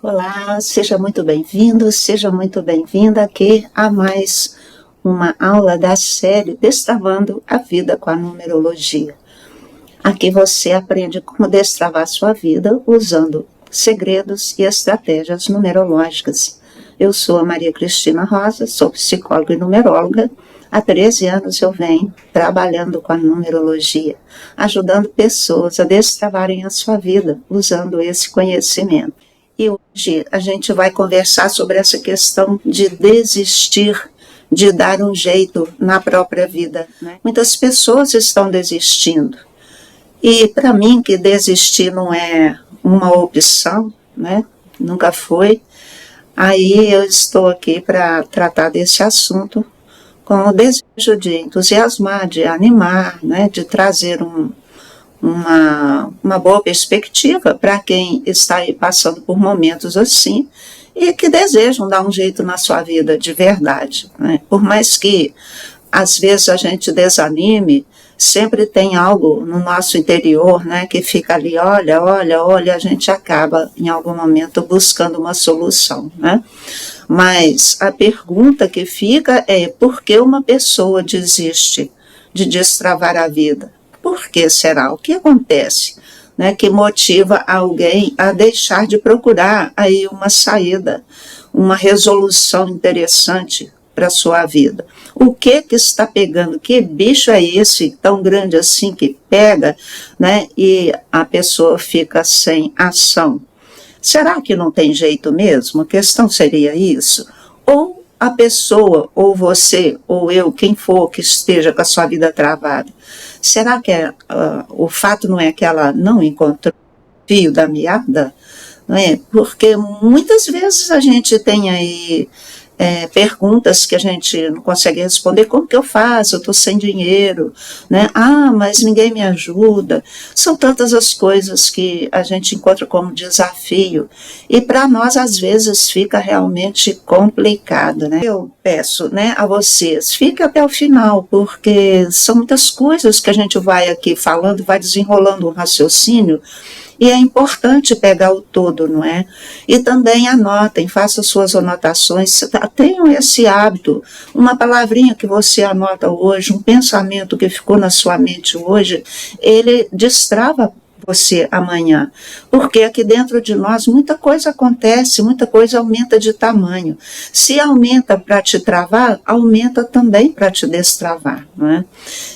Olá, seja muito bem-vindo, seja muito bem-vinda aqui a mais uma aula da série Destravando a Vida com a Numerologia. Aqui você aprende como destravar sua vida usando segredos e estratégias numerológicas. Eu sou a Maria Cristina Rosa, sou psicóloga e numeróloga. Há 13 anos eu venho trabalhando com a numerologia, ajudando pessoas a destravarem a sua vida usando esse conhecimento. E hoje a gente vai conversar sobre essa questão de desistir, de dar um jeito na própria vida, né? Muitas pessoas estão desistindo. E para mim que desistir não é uma opção, né? Nunca foi. Aí eu estou aqui para tratar desse assunto com o desejo de entusiasmar, de animar, né? De trazer uma boa perspectiva para quem está aí passando por momentos assim e que desejam dar um jeito na sua vida de verdade, né? Por mais que às vezes a gente desanime, sempre tem algo no nosso interior, né, que fica ali, olha, a gente acaba em algum momento buscando uma solução, né? Mas a pergunta que fica é: por que uma pessoa desiste de destravar a vida? Por que será? O que acontece, né, que motiva alguém a deixar de procurar aí uma saída, uma resolução interessante para a sua vida? O que está pegando? Que bicho é esse tão grande assim que pega, né, e a pessoa fica sem ação? Será que não tem jeito mesmo? A questão seria isso? Ou a pessoa, ou você, ou eu, quem for que esteja com a sua vida travada, será que o fato não é que ela não encontrou o fio da meada? Não é? Porque muitas vezes a gente tem aí perguntas que a gente não consegue responder. Como que eu faço? Eu estou sem dinheiro, né? Ah, mas ninguém me ajuda. São tantas as coisas que a gente encontra como desafio e para nós às vezes fica realmente complicado, né? Eu peço, né, a vocês, fique até o final, porque são muitas coisas que a gente vai aqui falando, vai desenrolando um raciocínio. E é importante pegar o todo, não é? E também anotem, façam suas anotações, tenham esse hábito, uma palavrinha que você anota hoje, um pensamento que ficou na sua mente hoje, ele destrava você amanhã, porque aqui dentro de nós muita coisa acontece, muita coisa aumenta de tamanho. Se aumenta para te travar, aumenta também para te destravar, não é?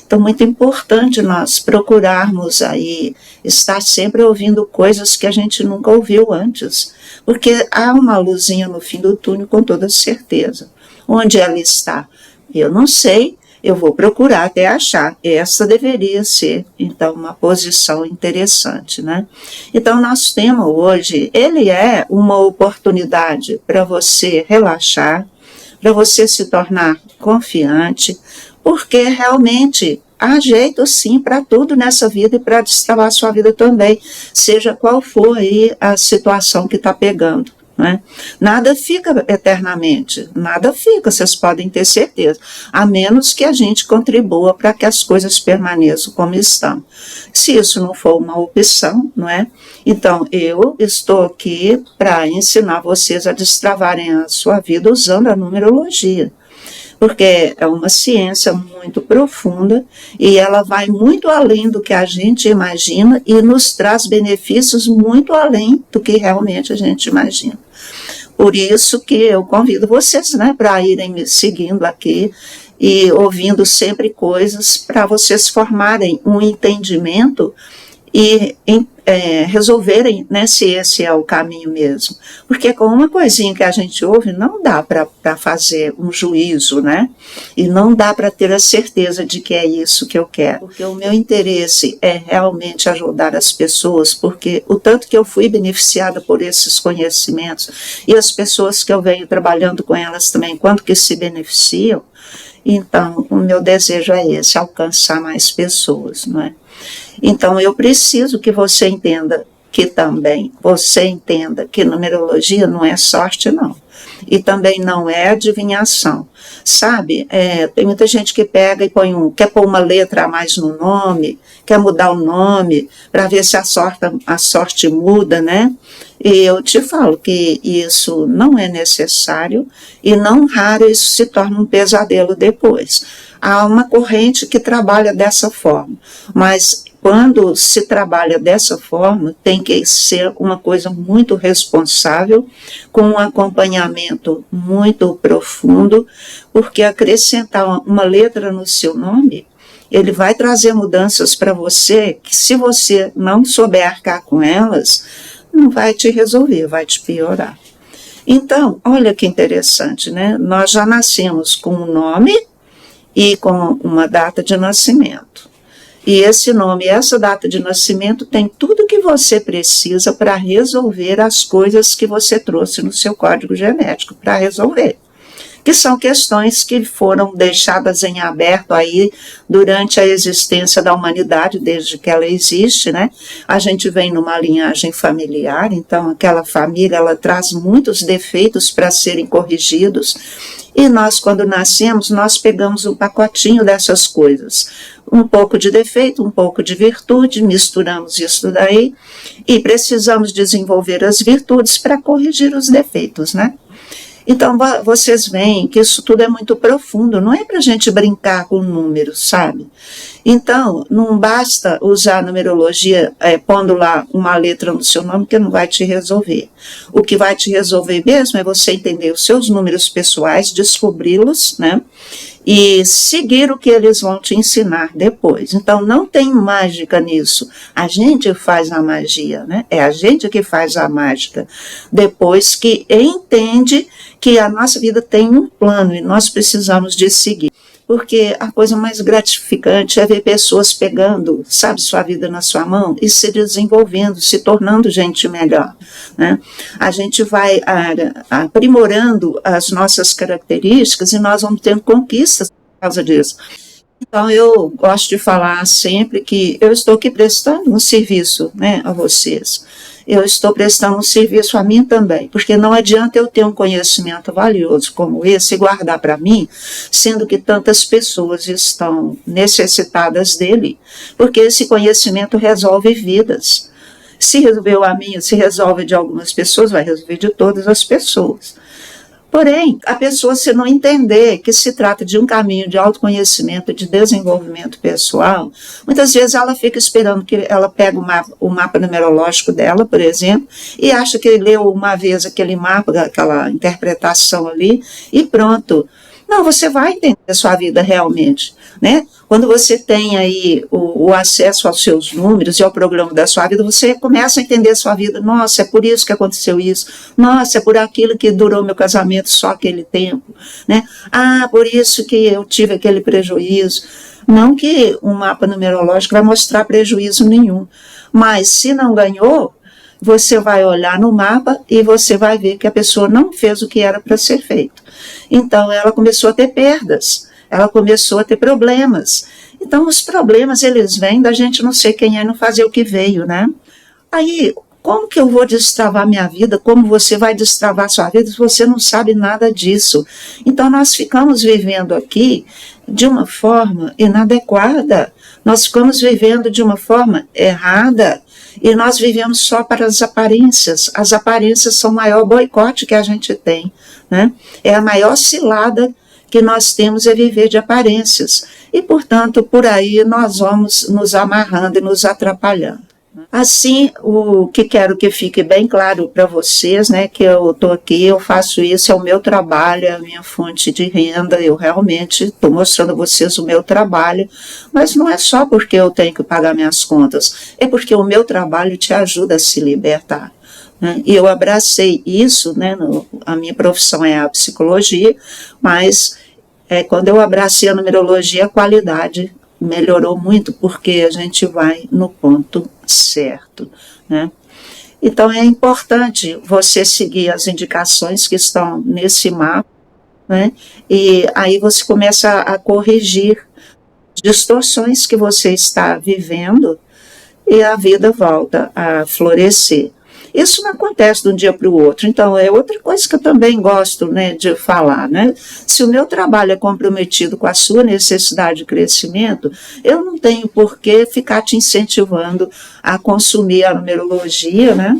Então, muito importante nós procurarmos aí estar sempre ouvindo coisas que a gente nunca ouviu antes, porque há uma luzinha no fim do túnel com toda certeza. Onde ela está? Eu não sei. Eu vou procurar até achar. Essa deveria ser, então, uma posição interessante, né? Então, nosso tema hoje, ele é uma oportunidade para você relaxar, para você se tornar confiante, porque realmente há jeito sim para tudo nessa vida e para destravar a sua vida também, seja qual for aí a situação que está pegando, né? Nada fica eternamente, nada fica, vocês podem ter certeza, a menos que a gente contribua para que as coisas permaneçam como estão. Se isso não for uma opção, não é? Então eu estou aqui para ensinar vocês a destravarem a sua vida usando a numerologia, porque é uma ciência muito profunda e ela vai muito além do que a gente imagina e nos traz benefícios muito além do que realmente a gente imagina. Por isso que eu convido vocês, né, para irem me seguindo aqui e ouvindo sempre coisas para vocês formarem um entendimento e resolverem, né, se esse é o caminho mesmo. Porque com uma coisinha que a gente ouve, não dá para fazer um juízo, né? E não dá para ter a certeza de que é isso que eu quero. Porque o meu interesse é realmente ajudar as pessoas, porque o tanto que eu fui beneficiada por esses conhecimentos, e as pessoas que eu venho trabalhando com elas também, quanto que se beneficiam, então o meu desejo é esse, alcançar mais pessoas, não é? Então eu preciso que você entenda que também você entenda que numerologia não é sorte, não. E também não é adivinhação. Sabe, tem muita gente que pega e quer pôr uma letra a mais no nome, quer mudar o nome para ver se a sorte muda, né? E eu te falo que isso não é necessário e não raro isso se torna um pesadelo depois. Há uma corrente que trabalha dessa forma, mas quando se trabalha dessa forma, tem que ser uma coisa muito responsável, com um acompanhamento muito profundo, porque acrescentar uma letra no seu nome, ele vai trazer mudanças para você, que se você não souber arcar com elas, não vai te resolver, vai te piorar. Então, olha que interessante, né? Nós já nascemos com um nome e com uma data de nascimento. E esse nome e essa data de nascimento tem tudo que você precisa para resolver as coisas que você trouxe no seu código genético para resolver. Que são questões que foram deixadas em aberto aí durante a existência da humanidade, desde que ela existe, né? A gente vem numa linhagem familiar, então aquela família, ela traz muitos defeitos para serem corrigidos, e nós, quando nascemos, nós pegamos um pacotinho dessas coisas, um pouco de defeito, um pouco de virtude, misturamos isso daí, e precisamos desenvolver as virtudes para corrigir os defeitos, né? Então, vocês veem que isso tudo é muito profundo, não é para a gente brincar com números, sabe? Então, não basta usar a numerologia pondo lá uma letra no seu nome que não vai te resolver. O que vai te resolver mesmo é você entender os seus números pessoais, descobri-los, né? E seguir o que eles vão te ensinar depois. Então, não tem mágica nisso. A gente faz a magia, né? É a gente que faz a mágica. Depois que entende que a nossa vida tem um plano e nós precisamos de seguir. Porque a coisa mais gratificante é ver pessoas pegando, sabe, sua vida na sua mão e se desenvolvendo, se tornando gente melhor, né? A gente vai aprimorando as nossas características e nós vamos tendo conquistas por causa disso. Então, eu gosto de falar sempre que eu estou aqui prestando um serviço, né, a vocês. Eu estou prestando um serviço a mim também, porque não adianta eu ter um conhecimento valioso como esse e guardar para mim, sendo que tantas pessoas estão necessitadas dele, porque esse conhecimento resolve vidas. Se resolveu a minha, se resolve de algumas pessoas, vai resolver de todas as pessoas. Porém, a pessoa, se não entender que se trata de um caminho de autoconhecimento, de desenvolvimento pessoal, muitas vezes ela fica esperando que ela pegue o mapa numerológico dela, por exemplo, e acha que leu uma vez aquele mapa, aquela interpretação ali, e pronto. Não, você vai entender a sua vida realmente, né? Quando você tem aí o acesso aos seus números e ao programa da sua vida, você começa a entender a sua vida. Nossa, é por isso que aconteceu isso. Nossa, é por aquilo que durou meu casamento só aquele tempo, né? Ah, por isso que eu tive aquele prejuízo. Não que um mapa numerológico vai mostrar prejuízo nenhum, mas se não ganhou, você vai olhar no mapa e você vai ver que a pessoa não fez o que era para ser feito. Então, ela começou a ter perdas, ela começou a ter problemas. Então, os problemas, eles vêm da gente não ser quem é, não fazer o que veio, né? Aí, como que eu vou destravar minha vida? Como você vai destravar sua vida se você não sabe nada disso? Então, nós ficamos vivendo aqui de uma forma inadequada, nós ficamos vivendo de uma forma errada, e nós vivemos só para as aparências. As aparências são o maior boicote que a gente tem, né? É a maior cilada que nós temos é viver de aparências. E, portanto, por aí nós vamos nos amarrando e nos atrapalhando. Assim, o que quero que fique bem claro para vocês, né, que eu estou aqui, eu faço isso, é o meu trabalho, é a minha fonte de renda, eu realmente estou mostrando a vocês o meu trabalho, mas não é só porque eu tenho que pagar minhas contas, é porque o meu trabalho te ajuda a se libertar. E eu abracei isso, né, a minha profissão é a psicologia, mas quando eu abracei a numerologia, a qualidade melhorou muito, porque a gente vai no ponto certo, né? Então, é importante você seguir as indicações que estão nesse mapa, né? E aí você começa a corrigir distorções que você está vivendo, e a vida volta a florescer. Isso não acontece de um dia para o outro. Então, é outra coisa que eu também gosto, né, de falar. Né? Se o meu trabalho é comprometido com a sua necessidade de crescimento, eu não tenho por que ficar te incentivando a consumir a numerologia, né?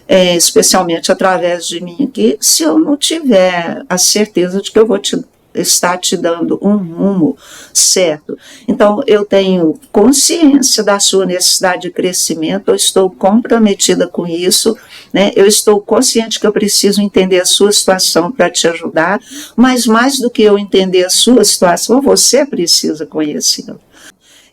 Especialmente através de mim aqui, se eu não tiver a certeza de que eu vou estar te dando um rumo certo. Então, eu tenho consciência da sua necessidade de crescimento, eu estou comprometida com isso, né? Eu estou consciente que eu preciso entender a sua situação para te ajudar, mas mais do que eu entender a sua situação, você precisa conhecê-la.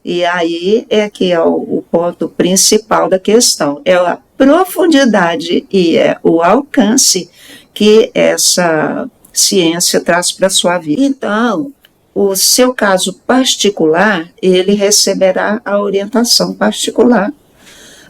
E aí é que é o ponto principal da questão, é a profundidade e é o alcance que essa ciência traz para a sua vida. Então, o seu caso particular, ele receberá a orientação particular.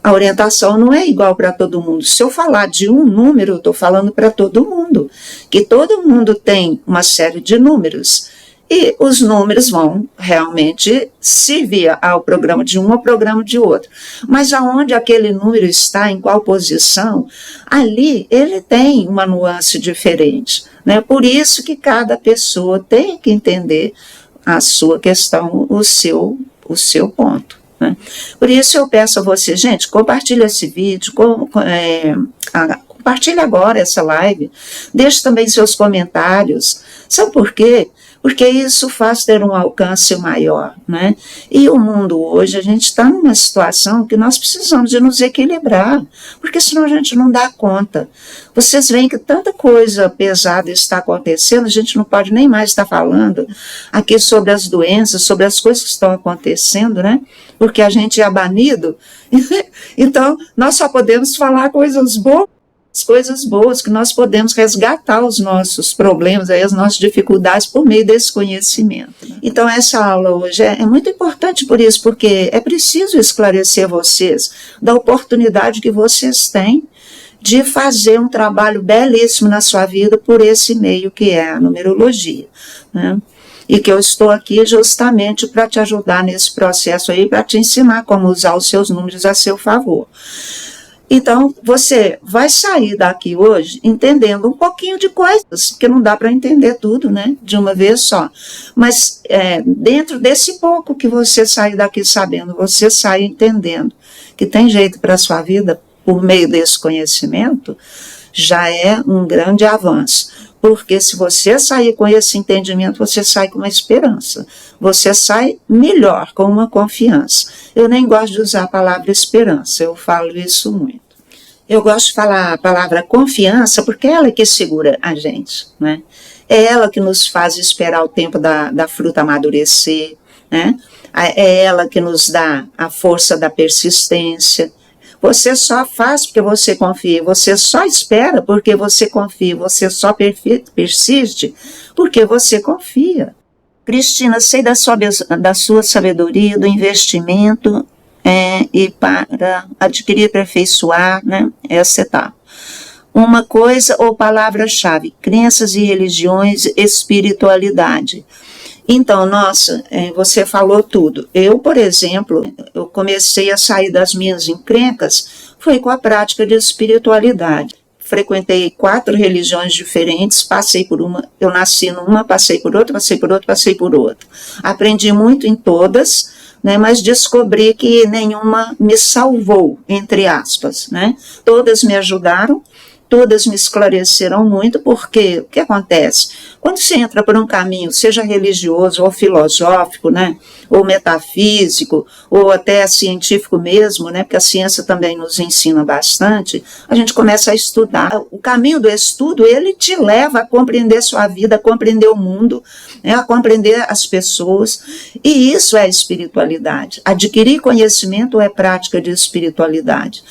A orientação não é igual para todo mundo. Se eu falar de um número, eu estou falando para todo mundo, que todo mundo tem uma série de números. E os números vão realmente servir ao programa de um ao programa de outro. Mas aonde aquele número está, em qual posição, ali ele tem uma nuance diferente. Né? Por isso que cada pessoa tem que entender a sua questão, o seu ponto. Né? Por isso eu peço a você, gente, compartilhe esse vídeo, compartilhe agora essa live, deixe também seus comentários. Sabe por quê? Porque isso faz ter um alcance maior, né? E o mundo hoje, a gente está numa situação que nós precisamos de nos equilibrar, porque senão a gente não dá conta. Vocês veem que tanta coisa pesada está acontecendo, a gente não pode nem mais estar falando aqui sobre as doenças, sobre as coisas que estão acontecendo, né? Porque a gente é banido, então nós só podemos falar coisas boas, que nós podemos resgatar os nossos problemas, aí, as nossas dificuldades por meio desse conhecimento. Né? Então essa aula hoje é muito importante por isso, porque é preciso esclarecer vocês da oportunidade que vocês têm de fazer um trabalho belíssimo na sua vida por esse meio que é a numerologia, né? E que eu estou aqui justamente para te ajudar nesse processo aí, para te ensinar como usar os seus números a seu favor. Então, você vai sair daqui hoje entendendo um pouquinho de coisas, que não dá para entender tudo, né, de uma vez só. Mas dentro desse pouco que você sair daqui sabendo, você sai entendendo que tem jeito para a sua vida por meio desse conhecimento, já é um grande avanço. Porque se você sair com esse entendimento, você sai com uma esperança. Você sai melhor, com uma confiança. Eu nem gosto de usar a palavra esperança, eu falo isso muito. Eu gosto de falar a palavra confiança porque é ela que segura a gente, né? É ela que nos faz esperar o tempo da fruta amadurecer, né? É ela que nos dá a força da persistência. Você só faz porque você confia, você só espera porque você confia, você só persiste porque você confia. Cristina, sei da sua sabedoria, do investimento e para adquirir e aperfeiçoar, né, essa etapa. Uma coisa ou palavra-chave, crenças e religiões, espiritualidade. Então, nossa, você falou tudo. Eu, por exemplo, eu comecei a sair das minhas encrencas, foi com a prática de espiritualidade. Frequentei 4 religiões diferentes, passei por uma, eu nasci numa, passei por outra, passei por outra, passei por outra. Aprendi muito em todas, né, mas descobri que nenhuma me salvou, entre aspas, né? Todas me ajudaram, todas me esclareceram muito, porque o que acontece? Quando você entra por um caminho, seja religioso ou filosófico, né, ou metafísico, ou até científico mesmo, né, porque a ciência também nos ensina bastante, a gente começa a estudar. O caminho do estudo, ele te leva a compreender sua vida, a compreender o mundo, né, a compreender as pessoas, e isso é espiritualidade. Adquirir conhecimento é prática de espiritualidade.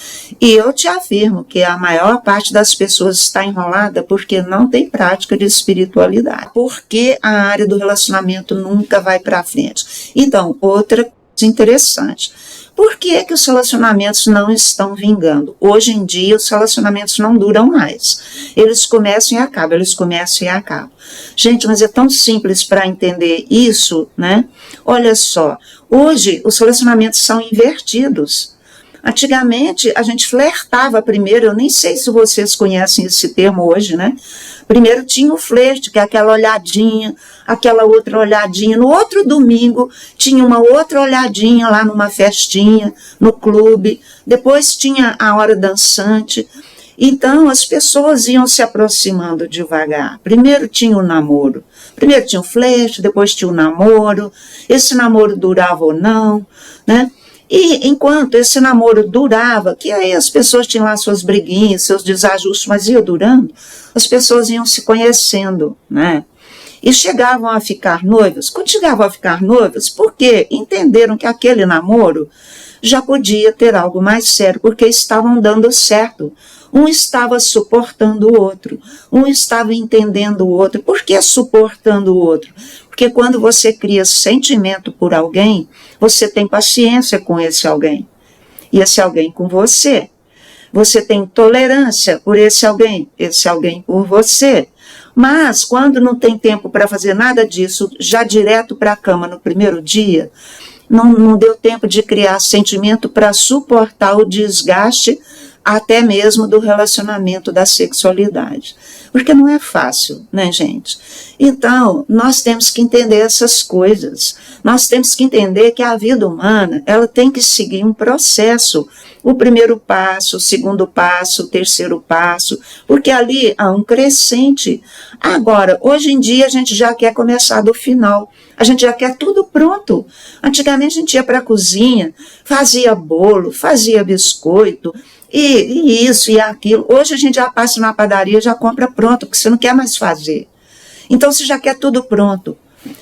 E eu te afirmo que a maior parte das pessoas está enrolada porque não tem prática de espiritualidade. Porque a área do relacionamento nunca vai para frente. Então, outra coisa interessante. Por que que os relacionamentos não estão vingando? Hoje em dia, os relacionamentos não duram mais. Eles começam e acabam, eles começam e acabam. Gente, mas é tão simples para entender isso, né? Olha só, hoje os relacionamentos são invertidos. Antigamente, a gente flertava primeiro, eu nem sei se vocês conhecem esse termo hoje, né? Primeiro tinha o flerte, que é aquela olhadinha, aquela outra olhadinha. No outro domingo, tinha uma outra olhadinha lá numa festinha, no clube. Depois tinha a hora dançante. Então, as pessoas iam se aproximando devagar. Primeiro tinha o namoro. Primeiro tinha o flerte, depois tinha o namoro. Esse namoro durava ou não, né? E enquanto esse namoro durava, que aí as pessoas tinham lá suas briguinhas, seus desajustes, mas ia durando, as pessoas iam se conhecendo, né? E chegavam a ficar noivas. Quando chegavam a ficar noivas, porque entenderam que aquele namoro já podia ter algo mais sério, porque estavam dando certo. Um estava suportando o outro, um estava entendendo o outro. Por que suportando o outro? Porque quando você cria sentimento por alguém, você tem paciência com esse alguém. E esse alguém com você. Você tem tolerância por esse alguém por você. Mas quando não tem tempo para fazer nada disso, já direto para a cama no primeiro dia, não deu tempo de criar sentimento para suportar o desgaste até mesmo do relacionamento da sexualidade. Porque não é fácil, né, gente? Então, nós temos que entender essas coisas. Nós temos que entender que a vida humana, ela tem que seguir um processo. O primeiro passo, o segundo passo, o terceiro passo, porque ali há um crescente. Agora, hoje em dia, a gente já quer começar do final. A gente já quer tudo pronto. Antigamente, a gente ia para a cozinha, fazia bolo, fazia biscoito, e isso e aquilo. Hoje a gente já passa na padaria, já compra pronto, porque você não quer mais fazer. Então você já quer tudo pronto.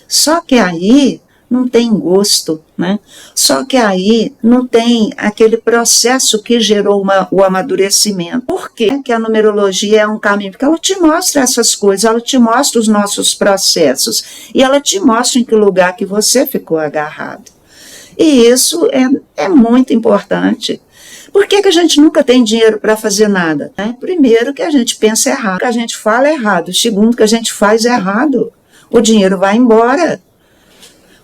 Só que aí não tem gosto, né? Só que aí não tem aquele processo que gerou o amadurecimento. Por quê? Que a numerologia é um caminho? Porque ela te mostra essas coisas, ela te mostra os nossos processos, e ela te mostra em que lugar que você ficou agarrado. E isso é muito importante. Por que a gente nunca tem dinheiro para fazer nada? Primeiro, que a gente pensa errado, que a gente fala errado. Segundo, que a gente faz errado. O dinheiro vai embora.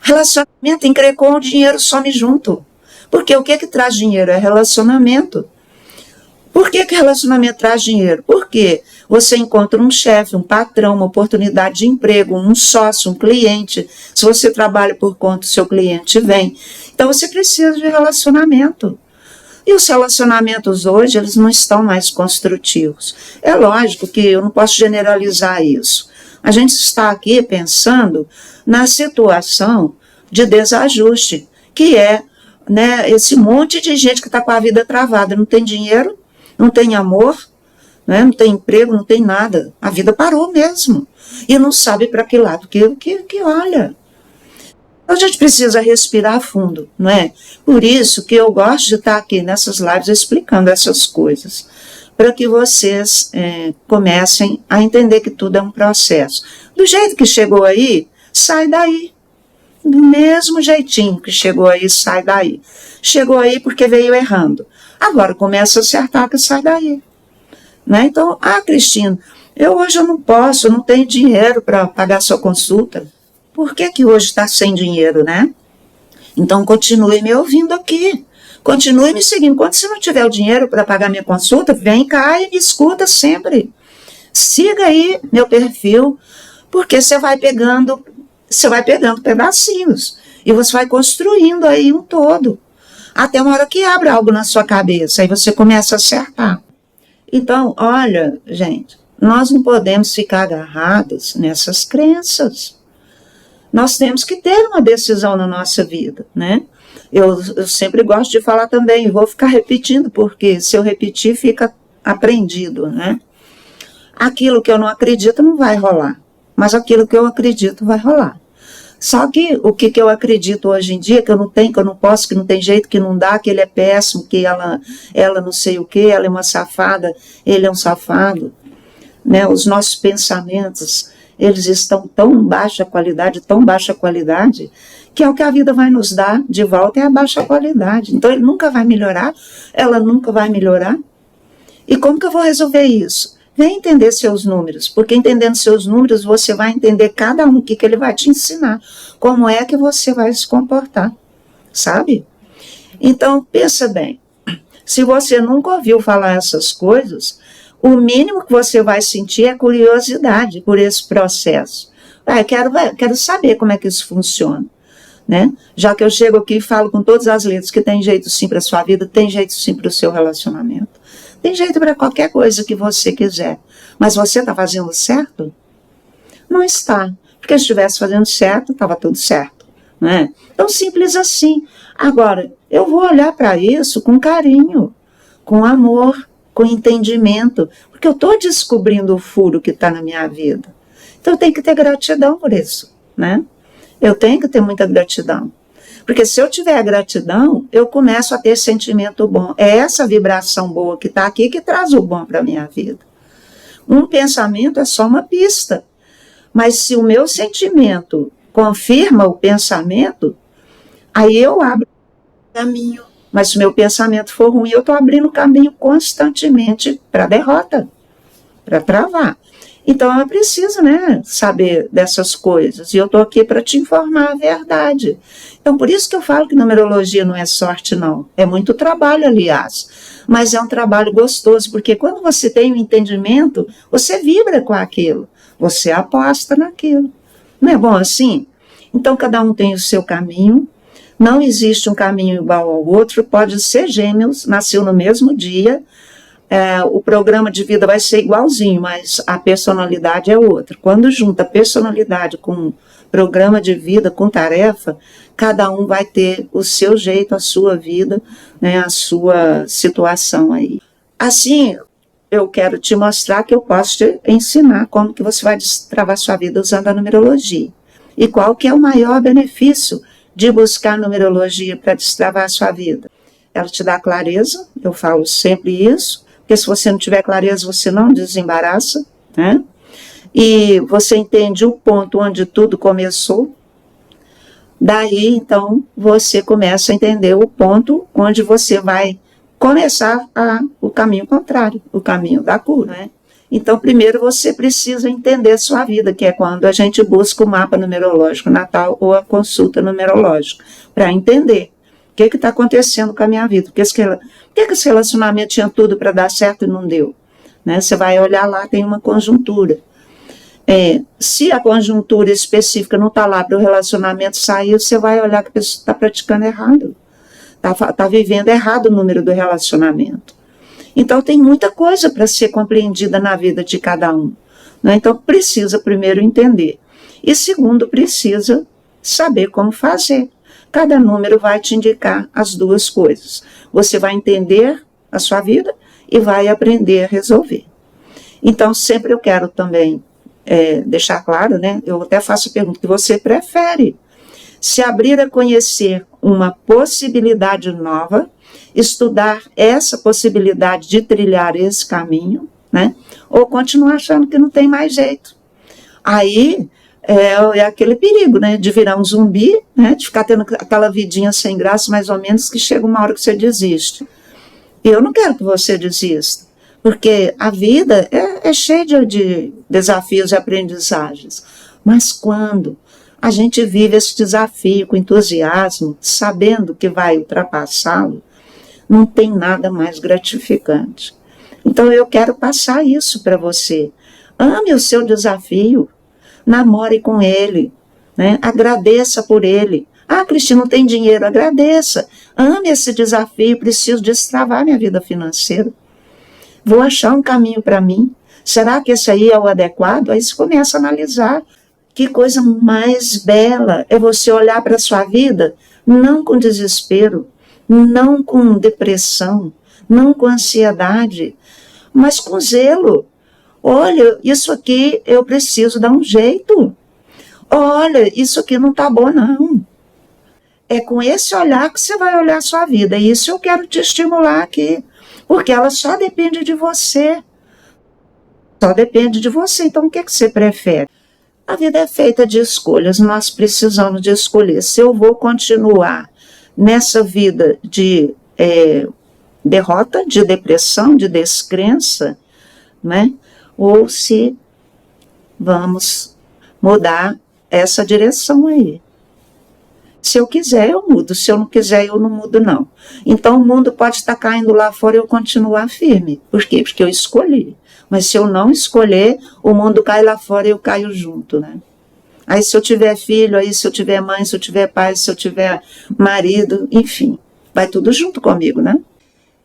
Relacionamento encrecou, o dinheiro some junto. Porque o que traz dinheiro? É relacionamento. Por que relacionamento traz dinheiro? Porque você encontra um chefe, um patrão, uma oportunidade de emprego, um sócio, um cliente. Se você trabalha por conta, o seu cliente vem. Então você precisa de relacionamento. E os relacionamentos hoje, eles não estão mais construtivos. É lógico que eu não posso generalizar isso. A gente está aqui pensando na situação de desajuste, que é, né, esse monte de gente que está com a vida travada, não tem dinheiro, não tem amor, né, não tem emprego, não tem nada. A vida parou mesmo. E não sabe para que lado que olha. A gente precisa respirar fundo, não é? Por isso que eu gosto de estar aqui nessas lives explicando essas coisas, para que vocês comecem a entender que tudo é um processo. Do jeito que chegou aí, sai daí. Do mesmo jeitinho que chegou aí, sai daí. Chegou aí porque veio errando. Agora começa a acertar que sai daí. Né? Então, Cristina, hoje eu não posso, eu não tenho dinheiro para pagar sua consulta. Por que hoje está sem dinheiro, né? Então, continue me ouvindo aqui. Continue me seguindo. Quando você não tiver o dinheiro para pagar minha consulta, vem cá e me escuta sempre. Siga aí meu perfil, porque você vai pegando pedacinhos. E você vai construindo aí um todo. Até uma hora que abre algo na sua cabeça, aí você começa a acertar. Então, olha, gente, nós não podemos ficar agarrados nessas crenças. Nós temos que ter uma decisão na nossa vida, né? Eu sempre gosto de falar também, vou ficar repetindo, porque se eu repetir, fica aprendido, né? Aquilo que eu não acredito não vai rolar, mas aquilo que eu acredito vai rolar. Só que o que eu acredito hoje em dia, que eu não tenho, que eu não posso, que não tem jeito, que não dá, que ele é péssimo, que ela não sei o que, ela é uma safada, ele é um safado, né? Os nossos pensamentos, eles estão tão baixa qualidade, que é o que a vida vai nos dar de volta, é a baixa qualidade. Então ele nunca vai melhorar, ela nunca vai melhorar. E como que eu vou resolver isso? Vem entender seus números, porque entendendo seus números, você vai entender cada um, o que ele vai te ensinar, como é que você vai se comportar, sabe? Então, pensa bem, Se você nunca ouviu falar essas coisas, o mínimo que você vai sentir é curiosidade por esse processo. Quero saber como é que isso funciona. Né? Já que eu chego aqui e falo com todas as letras que tem jeito sim para a sua vida, tem jeito sim para o seu relacionamento. Tem jeito para qualquer coisa que você quiser. Mas você está fazendo certo? Não está. Porque se estivesse fazendo certo, estava tudo certo. Né? Então, simples assim. Agora, eu vou olhar para isso com carinho, com amor, com entendimento, porque eu estou descobrindo o furo que está na minha vida. Então, eu tenho que ter gratidão por isso, né? Eu tenho que ter muita gratidão. Porque se eu tiver gratidão, eu começo a ter sentimento bom. É essa vibração boa que está aqui que traz o bom para a minha vida. Um pensamento é só uma pista. Mas se o meu sentimento confirma o pensamento, aí eu abro caminho. Mas se o meu pensamento for ruim, eu estou abrindo caminho constantemente para a derrota, para travar. Então eu preciso, né, saber dessas coisas. E eu estou aqui para te informar a verdade. Então por isso que eu falo que numerologia não é sorte, não. É muito trabalho, aliás. Mas é um trabalho gostoso, porque quando você tem um entendimento, você vibra com aquilo. Você aposta naquilo. Não é bom assim? Então cada um tem o seu caminho. Não existe um caminho igual ao outro. Pode ser gêmeos, nasceu no mesmo dia. O programa de vida vai ser igualzinho, mas a personalidade é outra. Quando junta personalidade com programa de vida, com tarefa, cada um vai ter o seu jeito, a sua vida, né, a sua situação aí. Assim, eu quero te mostrar que eu posso te ensinar como que você vai destravar sua vida usando a numerologia. E qual que é o maior benefício de buscar numerologia para destravar a sua vida? Ela te dá clareza, eu falo sempre isso, porque se você não tiver clareza, você não desembaraça, né? E você entende o ponto onde tudo começou. Daí, então, você começa a entender o ponto onde você vai começar o caminho contrário, o caminho da cura, né? Então, primeiro você precisa entender sua vida, que é quando a gente busca o mapa numerológico natal ou a consulta numerológica, para entender o que está acontecendo com a minha vida. Por que esse relacionamento tinha tudo para dar certo e não deu? Né? Você vai olhar lá, tem uma conjuntura. Se a conjuntura específica não está lá para o relacionamento sair, você vai olhar que a pessoa está praticando errado. Está vivendo errado o número do relacionamento. Então tem muita coisa para ser compreendida na vida de cada um. Né? Então precisa primeiro entender. E segundo, precisa saber como fazer. Cada número vai te indicar as duas coisas. Você vai entender a sua vida e vai aprender a resolver. Então, sempre eu quero também deixar claro, né? Eu até faço a pergunta que você prefere. Se abrir a conhecer uma possibilidade nova, estudar essa possibilidade de trilhar esse caminho, né? Ou continuar achando que não tem mais jeito. Aí é aquele perigo, né, de virar um zumbi, né, de ficar tendo aquela vidinha sem graça, mais ou menos, que chega uma hora que você desiste. E eu não quero que você desista, porque a vida é cheia de desafios e aprendizagens. Mas quando a gente vive esse desafio com entusiasmo, sabendo que vai ultrapassá-lo, não tem nada mais gratificante. Então eu quero passar isso para você. Ame o seu desafio. Namore com ele, né? Agradeça por ele. Ah, Cristina, não tem dinheiro, agradeça. Ame esse desafio, preciso destravar minha vida financeira. Vou achar um caminho para mim. Será que esse aí é o adequado? Aí você começa a analisar. Que coisa mais bela é você olhar para a sua vida, não com desespero, não com depressão, não com ansiedade, mas com zelo. Olha, isso aqui eu preciso dar um jeito. Olha, isso aqui não está bom, não. É com esse olhar que você vai olhar a sua vida. E isso eu quero te estimular aqui. Porque ela só depende de você. Só depende de você. Então, o que você prefere? A vida é feita de escolhas. Nós precisamos de escolher. Se eu vou continuar nessa vida de derrota, de depressão, de descrença, né? Ou se vamos mudar essa direção aí. Se eu quiser, eu mudo. Se eu não quiser, eu não mudo, não. Então, o mundo pode estar caindo lá fora e eu continuar firme. Por quê? Porque eu escolhi. Mas se eu não escolher, o mundo cai lá fora e eu caio junto, né? Aí, se eu tiver filho, aí se eu tiver mãe, se eu tiver pai, se eu tiver marido, enfim, vai tudo junto comigo, né?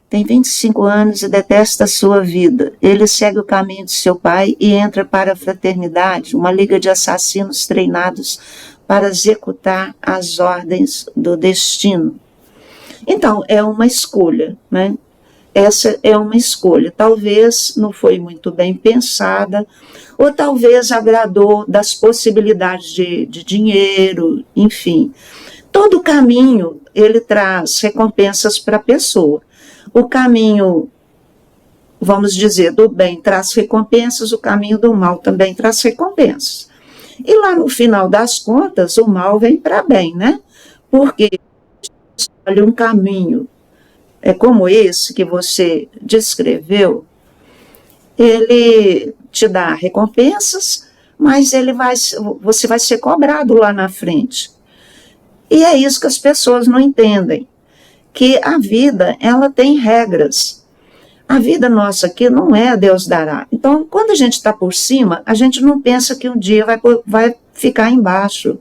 Tem 25 anos e detesta a sua vida. Ele segue o caminho de seu pai e entra para a fraternidade, uma liga de assassinos treinados para executar as ordens do destino. Então, é uma escolha, né? Essa é uma escolha. Talvez não foi muito bem pensada, ou talvez agradou das possibilidades de dinheiro, enfim. Todo caminho, ele traz recompensas para a pessoa. O caminho, vamos dizer, do bem traz recompensas, o caminho do mal também traz recompensas. E lá no final das contas, o mal vem para bem, né? Porque escolhe um caminho como esse que você descreveu, ele te dá recompensas, mas você vai ser cobrado lá na frente. E é isso que as pessoas não entendem, que a vida, ela tem regras. A vida nossa aqui não é Deus dará. Então, quando a gente está por cima, a gente não pensa que um dia vai ficar embaixo.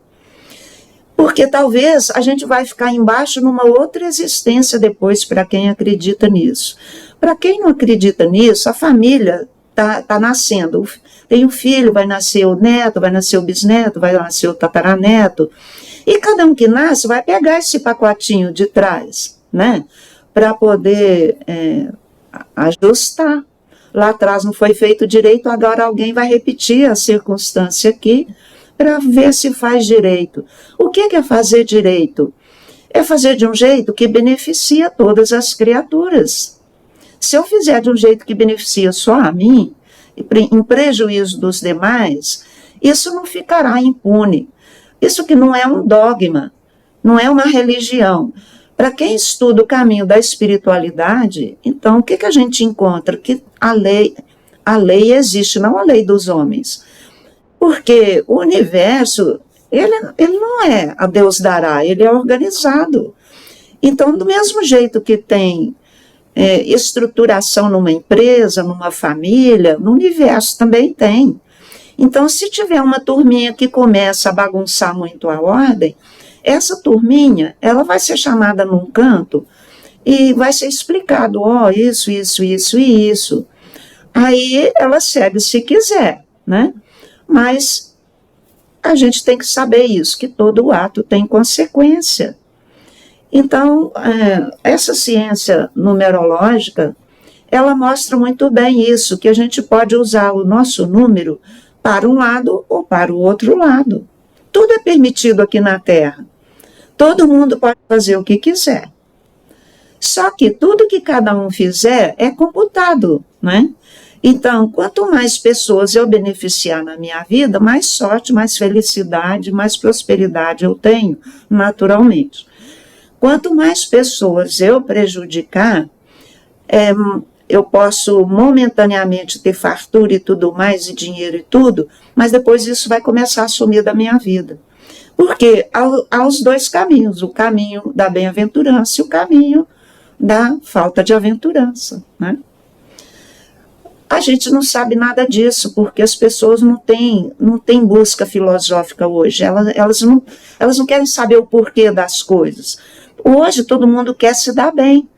Porque talvez a gente vai ficar embaixo numa outra existência depois, para quem acredita nisso. Para quem não acredita nisso, a família está nascendo. Tem o filho, vai nascer o neto, vai nascer o bisneto, vai nascer o tataraneto. E cada um que nasce vai pegar esse pacotinho de trás, né? Para poder ajustar. Lá atrás não foi feito direito, agora alguém vai repetir a circunstância aqui para ver se faz direito. O que é fazer direito? É fazer de um jeito que beneficia todas as criaturas. Se eu fizer de um jeito que beneficia só a mim, em prejuízo dos demais, isso não ficará impune. Isso que não é um dogma, não é uma religião. Para quem estuda o caminho da espiritualidade, então o que a gente encontra? Que a lei existe, não a lei dos homens. Porque o universo, ele não é a Deus dará, ele é organizado. Então, do mesmo jeito que tem estruturação numa empresa, numa família, no universo também tem. Então, se tiver uma turminha que começa a bagunçar muito a ordem, essa turminha, ela vai ser chamada num canto e vai ser explicado, isso, isso, isso e isso. Aí ela segue se quiser, né? Mas a gente tem que saber isso, que todo ato tem consequência. Então, essa ciência numerológica, ela mostra muito bem isso, que a gente pode usar o nosso número para um lado ou para o outro lado. Tudo é permitido aqui na Terra. Todo mundo pode fazer o que quiser. Só que tudo que cada um fizer é computado, né? Então, quanto mais pessoas eu beneficiar na minha vida, mais sorte, mais felicidade, mais prosperidade eu tenho, naturalmente. Quanto mais pessoas eu prejudicar, eu posso momentaneamente ter fartura e tudo mais, e dinheiro e tudo, mas depois isso vai começar a sumir da minha vida. Porque há os dois caminhos, o caminho da bem-aventurança e o caminho da falta de aventurança, né? A gente não sabe nada disso, porque as pessoas não têm busca filosófica hoje, elas não querem saber o porquê das coisas. Hoje todo mundo quer se dar bem,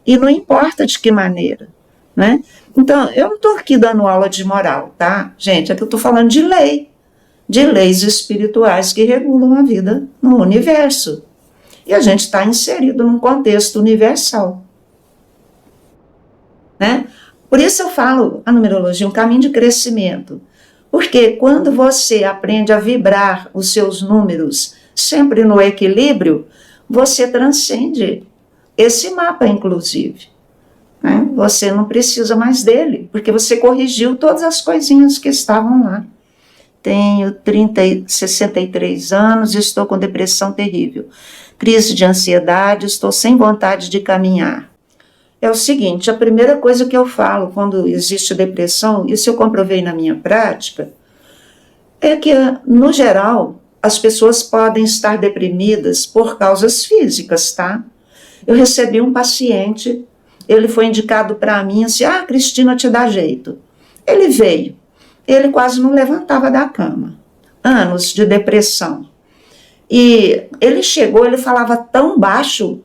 e não importa de que maneira, né? Então, eu não estou aqui dando aula de moral, tá? Gente, é que eu estou falando de leis espirituais que regulam a vida no universo. E a gente está inserido num contexto universal, né? Por isso eu falo a numerologia, um caminho de crescimento. Porque quando você aprende a vibrar os seus números sempre no equilíbrio, você transcende esse mapa, inclusive, né? Você não precisa mais dele, porque você corrigiu todas as coisinhas que estavam lá. Tenho 63 anos e estou com depressão terrível. Crise de ansiedade, estou sem vontade de caminhar. É o seguinte, a primeira coisa que eu falo quando existe depressão, isso eu comprovei na minha prática, é que, no geral, as pessoas podem estar deprimidas por causas físicas, tá? Eu recebi um paciente, ele foi indicado para mim assim, Cristina, te dá jeito. Ele veio, ele quase não levantava da cama, anos de depressão. E ele chegou, ele falava tão baixo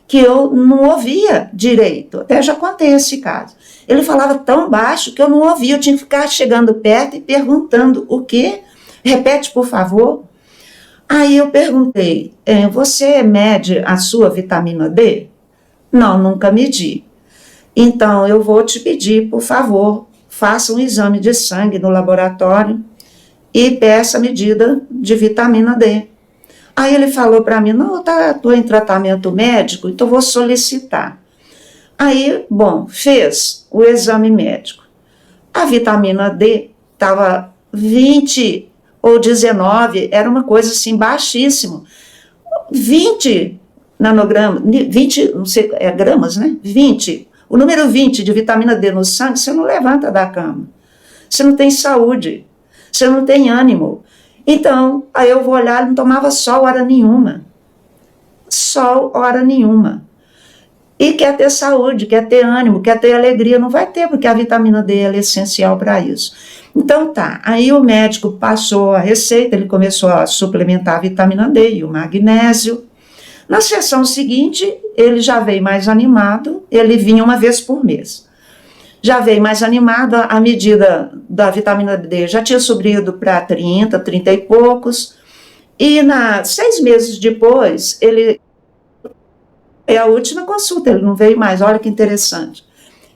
que eu não ouvia direito, até já contei esse caso. Ele falava tão baixo que eu não ouvia, eu tinha que ficar chegando perto e perguntando o quê? Repete, por favor. Aí eu perguntei, você mede a sua vitamina D? Não, nunca medi. Então, eu vou te pedir, por favor, faça um exame de sangue no laboratório e peça a medida de vitamina D. Aí ele falou para mim, não, estou em tratamento médico, então vou solicitar. Aí, bom, fez o exame médico. A vitamina D estava 20 ou 19, era uma coisa assim, baixíssimo. 20 nanogramas, 20, não sei, gramas, né? 20. O número 20 de vitamina D no sangue, você não levanta da cama. Você não tem saúde, você não tem ânimo. Então, aí eu vou olhar, ele não tomava sol hora nenhuma. Sol hora nenhuma. E quer ter saúde, quer ter ânimo, quer ter alegria, não vai ter, porque a vitamina D é essencial para isso. Então tá, aí o médico passou a receita, ele começou a suplementar a vitamina D e o magnésio. Na sessão seguinte, ele já veio mais animado, ele vinha uma vez por mês. Já veio mais animado, a medida da vitamina D já tinha subido para 30, 30 e poucos, e 6 meses depois, é a última consulta, ele não veio mais, olha que interessante.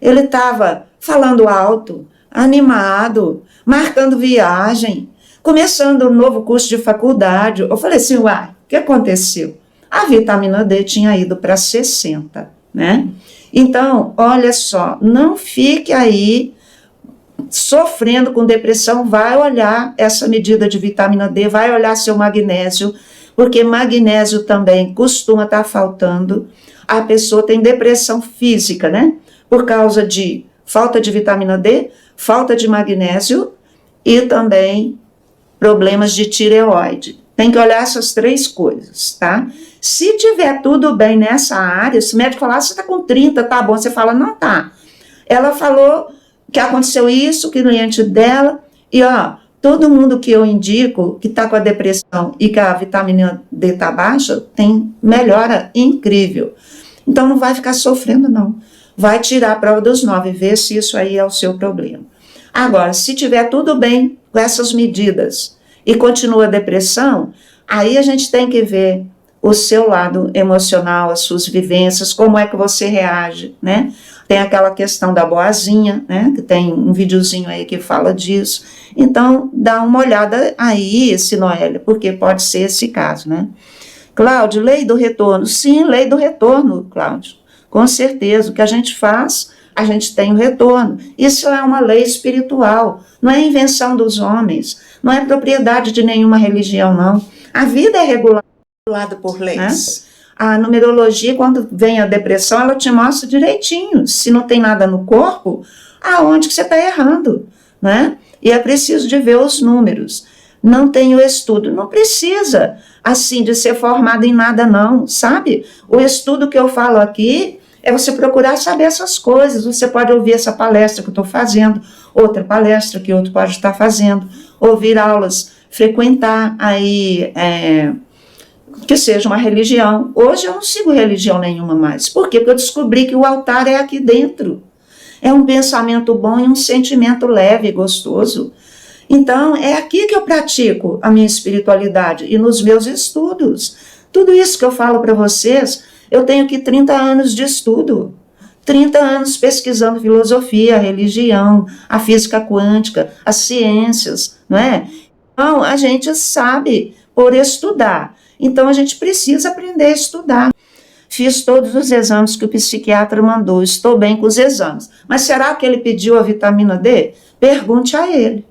Ele estava falando alto, animado, marcando viagem, começando um novo curso de faculdade. Eu falei assim, o que aconteceu? A vitamina D tinha ido para 60, né? Então, olha só, não fique aí sofrendo com depressão, vai olhar essa medida de vitamina D, vai olhar seu magnésio, porque magnésio também costuma estar faltando. A pessoa tem depressão física, né? Por causa de falta de vitamina D, falta de magnésio e também problemas de tireoide. Tem que olhar essas 3 coisas, tá? Se tiver tudo bem nessa área, se o médico falar, você está com 30, tá bom, você fala, não tá. Ela falou que aconteceu isso, que o cliente dela, e todo mundo que eu indico, que está com a depressão e que a vitamina D está baixa, tem melhora incrível. Então não vai ficar sofrendo, não. Vai tirar a prova dos 9 e ver se isso aí é o seu problema. Agora, se tiver tudo bem com essas medidas e continua a depressão, aí a gente tem que ver o seu lado emocional, as suas vivências, como é que você reage, né? Tem aquela questão da boazinha, né? Que tem um videozinho aí que fala disso. Então, dá uma olhada aí, Noélia, porque pode ser esse caso, né? Cláudio, lei do retorno. Sim, lei do retorno, Cláudio. Com certeza, o que a gente faz, a gente tem o retorno. Isso é uma lei espiritual, não é invenção dos homens, não é propriedade de nenhuma religião, não. A vida é regulada por leis. Né? A numerologia, quando vem a depressão, ela te mostra direitinho. Se não tem nada no corpo, aonde que você está errando, né? E é preciso de ver os números. Não tem o estudo, não precisa, assim, de ser formado em nada, não, sabe? O estudo que eu falo aqui é você procurar saber essas coisas. Você pode ouvir essa palestra que eu estou fazendo, outra palestra que outro pode estar fazendo, ouvir aulas, frequentar aí, que seja uma religião. Hoje eu não sigo religião nenhuma mais. Por quê? Porque eu descobri que o altar é aqui dentro. É um pensamento bom e um sentimento leve e gostoso. Então, é aqui que eu pratico a minha espiritualidade e nos meus estudos. Tudo isso que eu falo para vocês, eu tenho aqui 30 anos de estudo. 30 anos pesquisando filosofia, a religião, a física quântica, as ciências, não é? Então, a gente sabe por estudar. Então, a gente precisa aprender a estudar. Fiz todos os exames que o psiquiatra mandou, estou bem com os exames. Mas será que ele pediu a vitamina D? Pergunte a ele.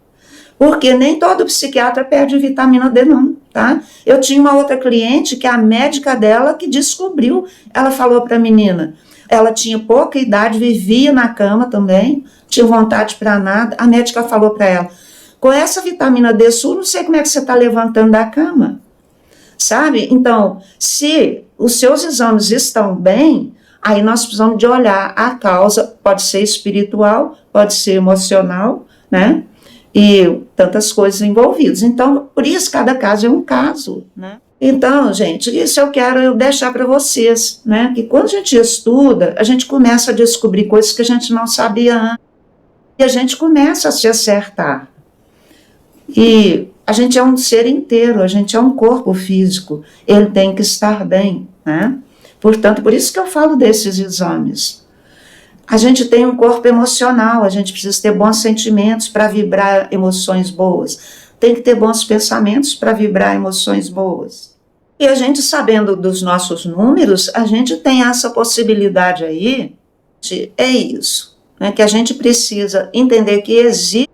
Porque nem todo psiquiatra pede vitamina D, não, tá? Eu tinha uma outra cliente que a médica dela que descobriu, ela falou para a menina, ela tinha pouca idade, vivia na cama também, tinha vontade para nada, a médica falou para ela, Com essa vitamina D sua, não sei como é que você está levantando da cama, sabe? Então, se os seus exames estão bem, aí nós precisamos de olhar a causa, pode ser espiritual, pode ser emocional, né? E tantas coisas envolvidas. Então, por isso, cada caso é um caso, né? Então, gente, isso eu quero deixar para vocês, né? Que quando a gente estuda, a gente começa a descobrir coisas que a gente não sabia antes. E a gente começa a se acertar. E a gente é um ser inteiro, a gente é um corpo físico. Ele tem que estar bem, né? Portanto, por isso que eu falo desses exames. A gente tem um corpo emocional, a gente precisa ter bons sentimentos para vibrar emoções boas. Tem que ter bons pensamentos para vibrar emoções boas. E a gente, sabendo dos nossos números, a gente tem essa possibilidade aí, é isso, né, que a gente precisa entender que existem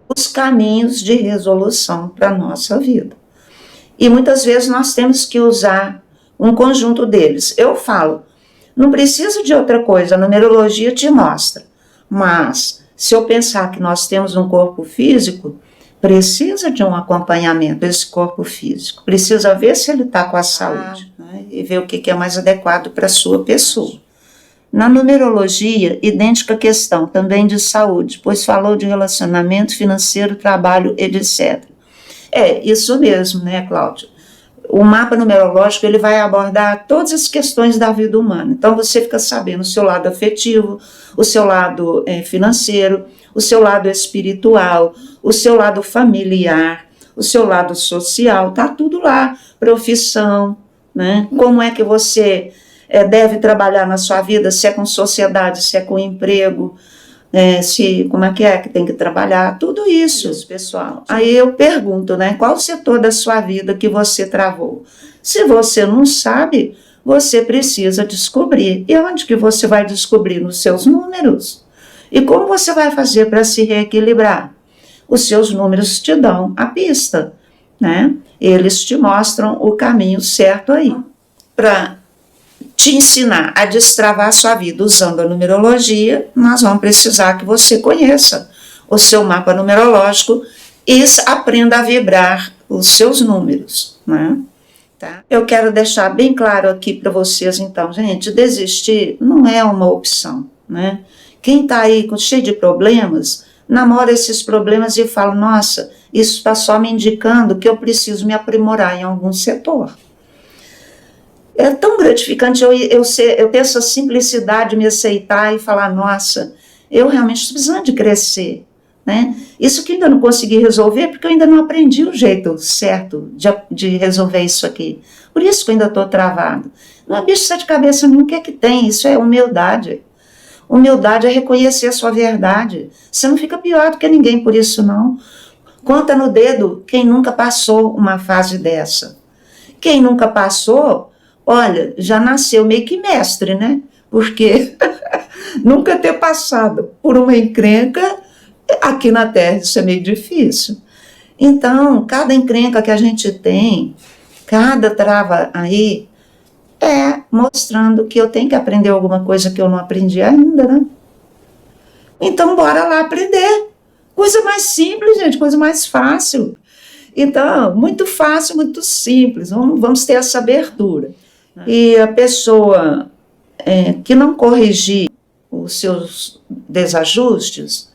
os caminhos de resolução para a nossa vida. E muitas vezes nós temos que usar um conjunto deles. Eu falo, não precisa de outra coisa, a numerologia te mostra. Mas, se eu pensar que nós temos um corpo físico, precisa de um acompanhamento desse corpo físico. Precisa ver se ele está com a saúde, né, e ver o que é mais adequado para a sua pessoa. Na numerologia, idêntica questão, também de saúde, pois falou de relacionamento financeiro, trabalho, etc. É, isso mesmo, né, Cláudia? O mapa numerológico, ele vai abordar todas as questões da vida humana. Então, você fica sabendo o seu lado afetivo, o seu lado financeiro, o seu lado espiritual, o seu lado familiar, o seu lado social, tá tudo lá. Profissão, né? Como é que você deve trabalhar na sua vida, se é com sociedade, se é com emprego, como é que tem que trabalhar, tudo isso, pessoal. Aí eu pergunto, né, qual o setor da sua vida que você travou? Se você não sabe, você precisa descobrir. E onde que você vai descobrir? Nos seus números. E como você vai fazer para se reequilibrar? Os seus números te dão a pista, né? Eles te mostram o caminho certo aí. Para te ensinar a destravar a sua vida usando a numerologia, nós vamos precisar que você conheça o seu mapa numerológico e aprenda a vibrar os seus números, né? Tá? Eu quero deixar bem claro aqui para vocês, então, gente, desistir não é uma opção, né? Quem está aí cheio de problemas, namora esses problemas e fala, nossa, isso está só me indicando que eu preciso me aprimorar em algum setor. É tão gratificante eu ter essa simplicidade de me aceitar e falar, nossa, eu realmente estou precisando de crescer, né? Isso que eu ainda não consegui resolver, porque eu ainda não aprendi o jeito certo de resolver isso aqui. Por isso que eu ainda estou travado. Não é bicho de cabeça nenhum, o que é que tem? Isso é humildade. Humildade é reconhecer a sua verdade. Você não fica pior do que ninguém por isso, não. Conta no dedo quem nunca passou uma fase dessa. Quem nunca passou, olha, já nasceu meio que mestre, né? Porque nunca ter passado por uma encrenca, aqui na Terra isso é meio difícil. Então, cada encrenca que a gente tem, cada trava aí, mostrando que eu tenho que aprender alguma coisa que eu não aprendi ainda, né? Então, bora lá aprender. Coisa mais simples, gente, coisa mais fácil. Então, muito fácil, muito simples. Vamos ter essa abertura. E a pessoa que não corrigir os seus desajustes,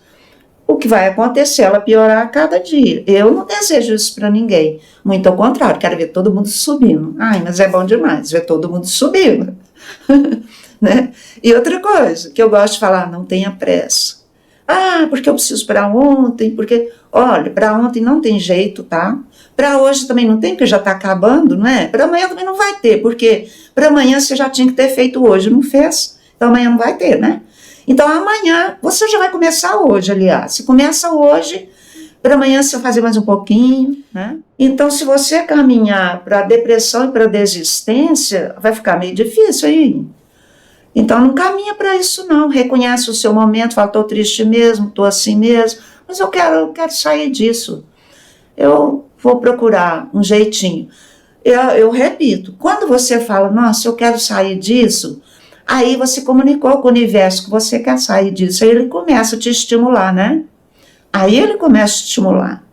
o que vai acontecer? Ela piorar a cada dia. Eu não desejo isso para ninguém. Muito ao contrário, quero ver todo mundo subindo. Ai, mas é bom demais ver todo mundo subindo. Né? E outra coisa que eu gosto de falar, não tenha pressa. Ah, porque eu preciso para ontem, porque, olha, para ontem não tem jeito, tá? Para hoje também não tem, porque já está acabando, não é? Para amanhã também não vai ter, porque para amanhã você já tinha que ter feito hoje, não fez? Então amanhã não vai ter, né? Então amanhã, você já vai começar hoje, aliás. Você começa hoje, para amanhã você vai fazer mais um pouquinho, né? Então se você caminhar para a depressão e para a desistência, vai ficar meio difícil aí. Então não caminha para isso não, reconhece o seu momento, fala, estou triste mesmo, estou assim mesmo, mas eu quero sair disso. Eu vou procurar um jeitinho. Eu repito, quando você fala, nossa, eu quero sair disso, aí você comunicou com o universo que você quer sair disso, aí ele começa a te estimular, né? Aí ele começa a estimular.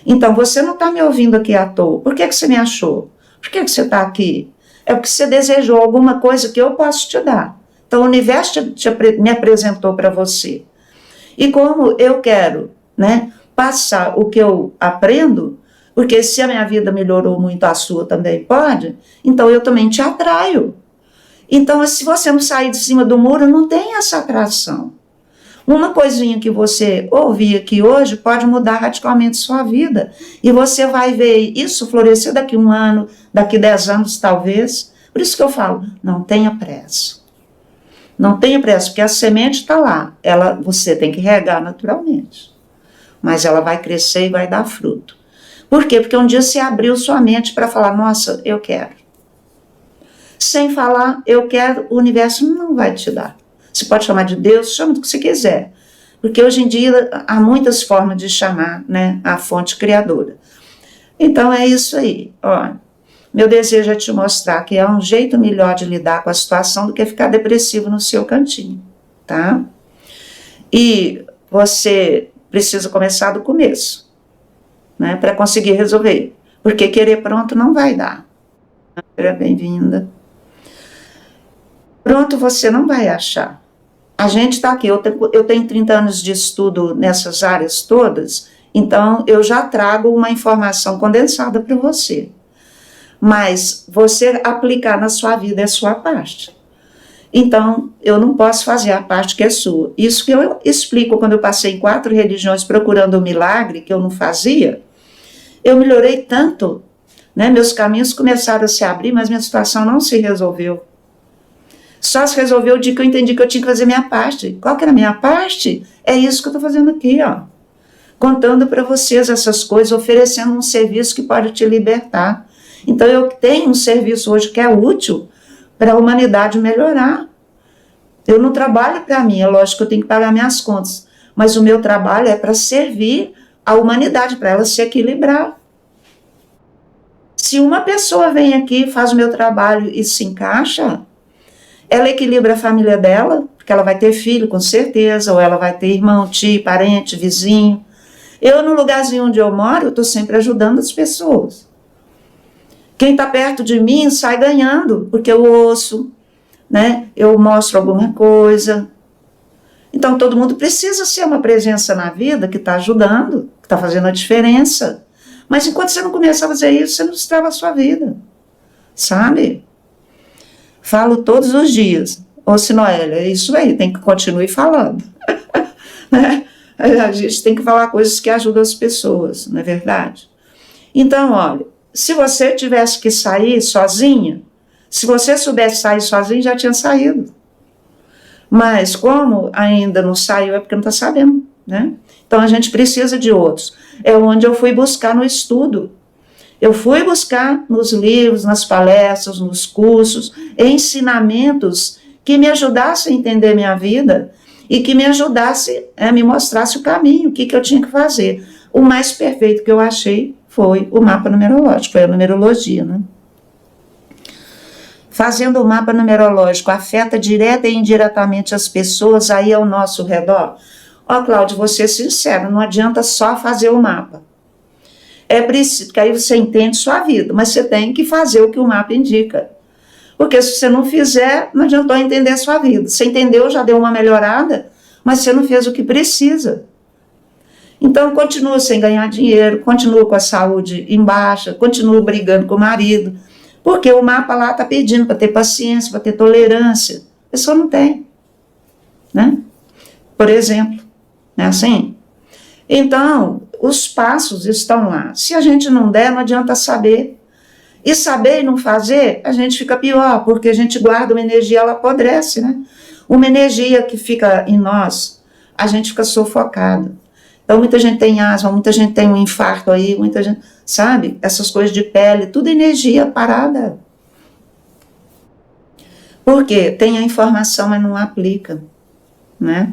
Então, você não está me ouvindo aqui à toa. Por que você me achou? Por que você está aqui? É porque você desejou alguma coisa que eu posso te dar. Então, o universo me apresentou para você. E como eu quero, né, passar o que eu aprendo, porque se a minha vida melhorou muito, a sua também pode, então eu também te atraio. Então, se você não sair de cima do muro, não tem essa atração. Uma coisinha que você ouvir aqui hoje pode mudar radicalmente sua vida. E você vai ver isso florescer daqui 1 ano, daqui 10 anos talvez. Por isso que eu falo, não tenha pressa. Não tenha pressa, porque a semente está lá. Você tem que regar naturalmente. Mas ela vai crescer e vai dar fruto. Por quê? Porque um dia você abriu sua mente para falar, nossa, eu quero. Sem falar, eu quero, o universo não vai te dar. Você pode chamar de Deus, chama do que você quiser. Porque hoje em dia há muitas formas de chamar, né, a fonte criadora. Então é isso aí. Ó, meu desejo é te mostrar que é um jeito melhor de lidar com a situação do que ficar depressivo no seu cantinho, tá? E você precisa começar do começo, né, para conseguir resolver. Porque querer pronto não vai dar. Bem-vinda. Pronto você não vai achar. A gente está aqui, eu tenho 30 anos de estudo nessas áreas todas, então eu já trago uma informação condensada para você. Mas você aplicar na sua vida é a sua parte. Então, eu não posso fazer a parte que é sua. Isso que eu explico quando eu passei em 4 religiões procurando um milagre, que eu não fazia, eu melhorei tanto, né? Meus caminhos começaram a se abrir, mas minha situação não se resolveu. Só se resolveu o dia que eu entendi que eu tinha que fazer minha parte. Qual que era a minha parte? É isso que eu estou fazendo aqui, ó. Contando para vocês essas coisas, oferecendo um serviço que pode te libertar. Então, eu tenho um serviço hoje que é útil para a humanidade melhorar. Eu não trabalho para mim, é lógico que eu tenho que pagar minhas contas, mas o meu trabalho é para servir a humanidade, para ela se equilibrar. Se uma pessoa vem aqui, faz o meu trabalho e se encaixa, ela equilibra a família dela, porque ela vai ter filho, com certeza, ou ela vai ter irmão, tio, parente, vizinho. Eu, no lugarzinho onde eu moro, eu estou sempre ajudando as pessoas. Quem está perto de mim sai ganhando, porque eu ouço, né? Eu mostro alguma coisa. Então, todo mundo precisa ser uma presença na vida que está ajudando, que está fazendo a diferença. Mas enquanto você não começar a fazer isso, você não destrava a sua vida, sabe? Falo todos os dias. Ô, Sinoélia, é isso aí, tem que continuar falando. Né? A gente tem que falar coisas que ajudam as pessoas, não é verdade? Então, olha, se você tivesse que sair sozinha, se você soubesse sair sozinha, já tinha saído. Mas como ainda não saiu, é porque não está sabendo, né? Então, a gente precisa de outros. É onde eu fui buscar no estudo. Eu fui buscar nos livros, nas palestras, nos cursos, ensinamentos que me ajudassem a entender minha vida e que me ajudasse, me mostrasse o caminho, o que eu tinha que fazer. O mais perfeito que eu achei foi o mapa numerológico, foi a numerologia, né? Fazendo o mapa numerológico afeta direta e indiretamente as pessoas aí ao nosso redor. Ó, Cláudia, vou ser sincera, não adianta só fazer o mapa. É preciso, que aí você entende sua vida, mas você tem que fazer o que o mapa indica. Porque se você não fizer, não adiantou entender a sua vida. Você entendeu, já deu uma melhorada, mas você não fez o que precisa. Então, continua sem ganhar dinheiro, continua com a saúde em baixa, continua brigando com o marido, porque o mapa lá está pedindo para ter paciência, para ter tolerância. A pessoa não tem, né? Por exemplo, não é assim? Então, os passos estão lá. Se a gente não der, não adianta saber. E saber e não fazer, a gente fica pior, porque a gente guarda uma energia, ela apodrece, né? Uma energia que fica em nós, a gente fica sufocado. Então, muita gente tem asma, muita gente tem um infarto aí, muita gente, sabe? Essas coisas de pele, tudo energia parada. Por quê? Tem a informação, mas não aplica, né?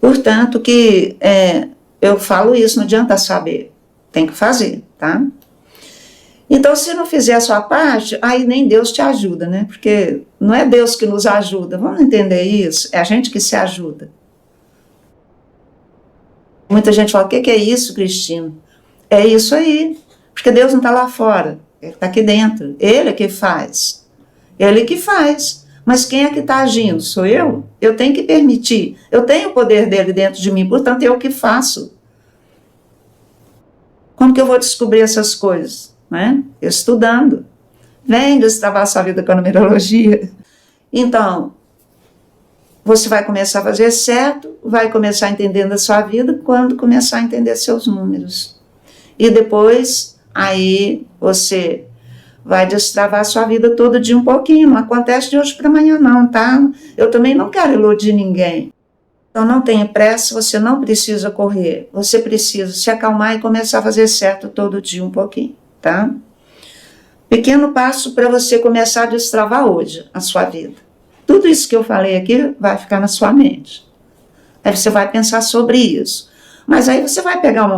Portanto, que eu falo isso, não adianta saber, tem que fazer, tá? Então, se não fizer a sua parte, aí nem Deus te ajuda, né? Porque não é Deus que nos ajuda, vamos entender isso? É a gente que se ajuda. Muita gente fala, o que é isso, Cristina? É isso aí, porque Deus não está lá fora, Ele está aqui dentro, Ele é que faz, Ele que faz, mas quem é que está agindo? Sou eu? Eu tenho que permitir, eu tenho o poder dele dentro de mim, portanto eu que faço. Como que eu vou descobrir essas coisas? Né? Estudando. Vem destravar sua vida com a numerologia. Então, você vai começar a fazer certo, vai começar a entender a sua vida quando começar a entender seus números. E depois, aí você vai destravar sua vida todo dia um pouquinho. Não acontece de hoje para amanhã não, tá? Eu também não quero iludir ninguém. Então não tenha pressa, você não precisa correr. Você precisa se acalmar e começar a fazer certo todo dia um pouquinho, tá? Pequeno passo para você começar a destravar hoje a sua vida. Tudo isso que eu falei aqui vai ficar na sua mente. Aí você vai pensar sobre isso. Mas aí você vai pegar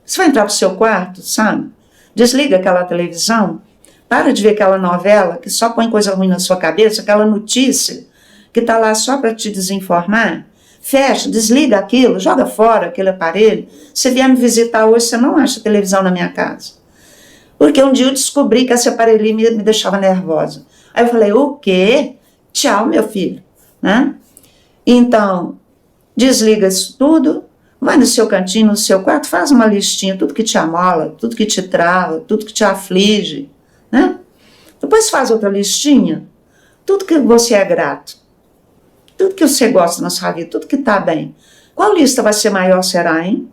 você vai entrar para o seu quarto, sabe? Desliga aquela televisão, para de ver aquela novela que só põe coisa ruim na sua cabeça, aquela notícia que está lá só para te desinformar. Fecha, desliga aquilo, joga fora aquele aparelho. Se vier me visitar hoje, você não acha televisão na minha casa. Porque um dia eu descobri que esse aparelhinho me deixava nervosa. Aí eu falei, o quê? Tchau, meu filho. Né? Então, desliga isso tudo, vai no seu cantinho, no seu quarto, faz uma listinha, tudo que te amola, tudo que te trava, tudo que te aflige. Né? Depois faz outra listinha, tudo que você é grato, tudo que você gosta na sua vida, tudo que está bem. Qual lista vai ser maior, será, hein?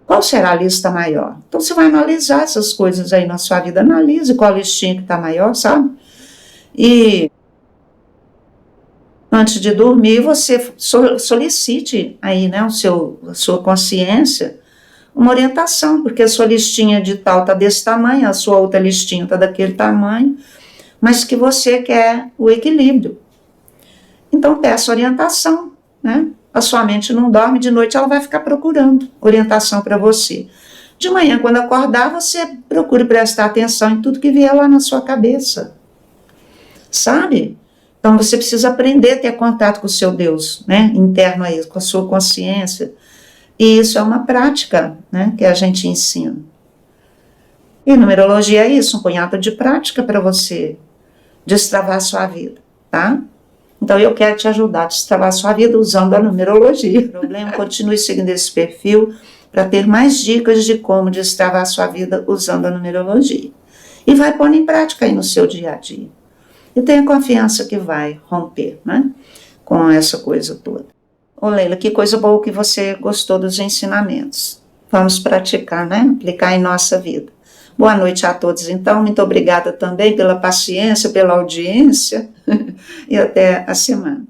Qual será a lista maior? Então você vai analisar essas coisas aí na sua vida, analise qual listinha que está maior, sabe? E antes de dormir, você solicite aí, né, a sua consciência, uma orientação, porque a sua listinha de tal está desse tamanho, a sua outra listinha está daquele tamanho, mas que você quer o equilíbrio. Então peça orientação, né? A sua mente não dorme, de noite ela vai ficar procurando orientação para você. De manhã, quando acordar, você procure prestar atenção em tudo que vier lá na sua cabeça. Sabe? Então você precisa aprender a ter contato com o seu Deus, né? Interno aí, com a sua consciência. E isso é uma prática, né, que a gente ensina. E numerologia é isso, um punhado de prática para você destravar a sua vida, tá? Então eu quero te ajudar a destravar a sua vida usando a numerologia. O problema, continue seguindo esse perfil para ter mais dicas de como destravar a sua vida usando a numerologia. E vai pondo em prática aí no seu dia a dia. E tenha confiança que vai romper, né, com essa coisa toda. Ô Leila, que coisa boa que você gostou dos ensinamentos. Vamos praticar, né, aplicar em nossa vida. Boa noite a todos, então. Muito obrigada também pela paciência, pela audiência e até a semana.